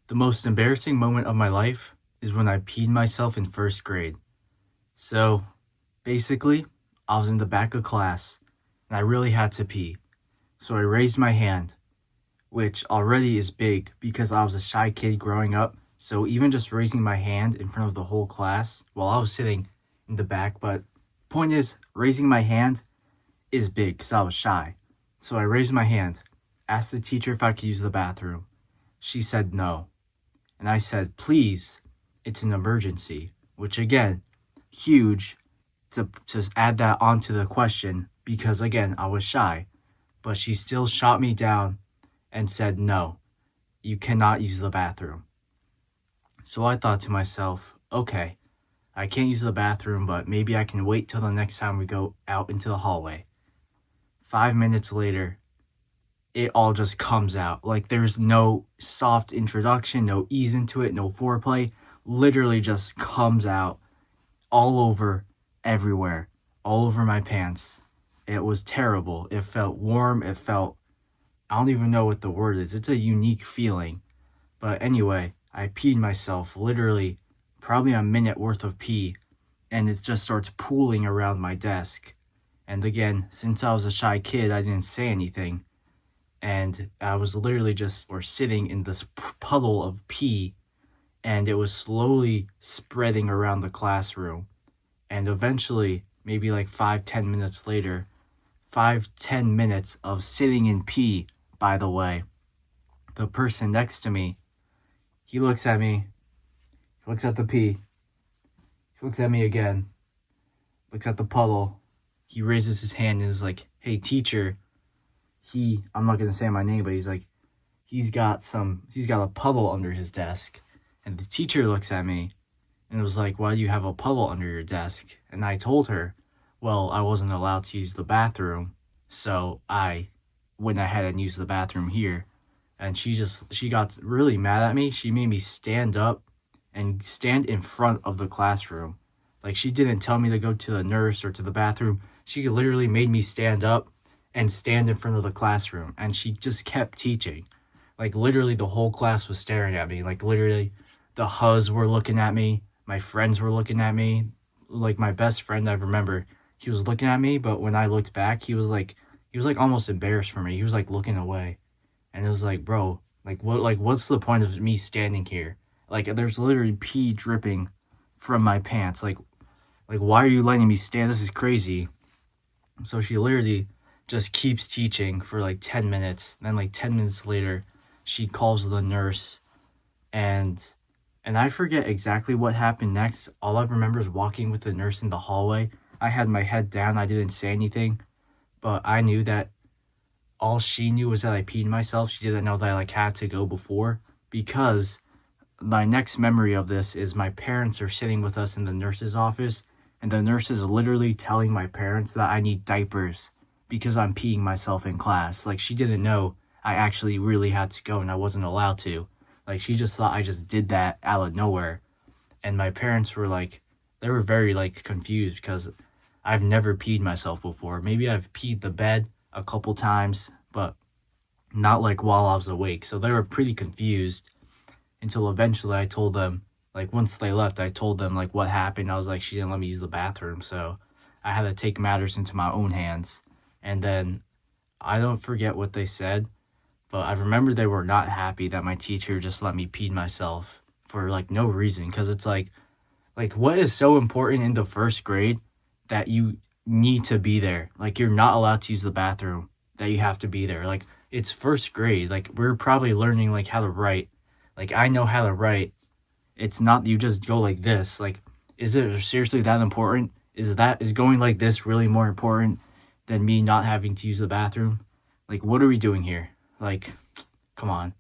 The most embarrassing moment of my life is when I peed myself in first grade. So, basically, I was in the back of class and I really had to pee. So I raised my hand, which already is big because I was a shy kid growing up. So even just raising my hand in front of the whole class while I was sitting in the back, but point is, raising my hand is big because I was shy. So I raised my hand, asked the teacher if I could use the bathroom. She said no. And I said, please, it's an emergency, which again, huge to just add that onto the question because again, I was shy, but she still shot me down and said, no, you cannot use the bathroom. So I thought to myself, okay, I can't use the bathroom, but maybe I can wait till the next time we go out into the hallway. 5 minutes later, it all just comes out. Like there's no soft introduction, no ease into it, no foreplay. Literally just comes out all over, everywhere, all over my pants. It was terrible. It felt warm. It felt, I don't even know what the word is. It's a unique feeling. But anyway, I peed myself, literally probably a minute worth of pee, and it just starts pooling around my desk. And again, since I was a shy kid, I didn't say anything. And I was literally just sitting in this puddle of pee, and it was slowly spreading around the classroom. And eventually, maybe like 5-10 minutes later, 5-10 minutes of sitting in pee, by the way, the person next to me, he looks at me, he looks at the pee, he looks at me again, looks at the puddle, he raises his hand and is like, hey teacher, I'm not gonna say my name, but he's like, he's got a puddle under his desk. And the teacher looks at me and was like, why do you have a puddle under your desk? And I told her, well, I wasn't allowed to use the bathroom, so I went ahead and used the bathroom here. And she got really mad at me. She made me stand up and stand in front of the classroom. Like, she didn't tell me to go to the nurse or to the bathroom. She literally made me stand up and stand in front of the classroom. And she just kept teaching. Like, literally the whole class was staring at me. Like, literally the Huz were looking at me. My friends were looking at me. Like, my best friend, I remember, he was looking at me, but when I looked back, he was like almost embarrassed for me. He was like looking away. And it was like, bro, what's the point of me standing here? Like, there's literally pee dripping from my pants. Like why are you letting me stand? This is crazy. So she literally just keeps teaching for like 10 minutes. Then like 10 minutes later, she calls the nurse, and I forget exactly what happened next. All I remember is walking with the nurse in the hallway. I had my head down. I didn't say anything, but I knew that all she knew was that I peed myself. She didn't know that I had to go before, because my next memory of this is my parents are sitting with us in the nurse's office, and the nurse is literally telling my parents that I need diapers because I'm peeing myself in class. Like, she didn't know I actually really had to go and I wasn't allowed to. Like, she just thought I just did that out of nowhere. And my parents were like, they were very like confused because I've never peed myself before. Maybe I've peed the bed a couple times, but not like while I was awake. So they were pretty confused until eventually I told them, like once they left, I told them like what happened. I was like, she didn't let me use the bathroom. So I had to take matters into my own hands. And then I don't forget what they said, but I remember they were not happy that my teacher just let me pee myself for like no reason. Cause it's like what is so important in the first grade that you need to be there? Like, you're not allowed to use the bathroom, that you have to be there. Like, it's first grade. Like, we're probably learning like how to write. Like, I know how to write. It's not you just go like this. Like, is it seriously that important? Is going like this really more important than me not having to use the bathroom? Like, what are we doing here? Like, come on.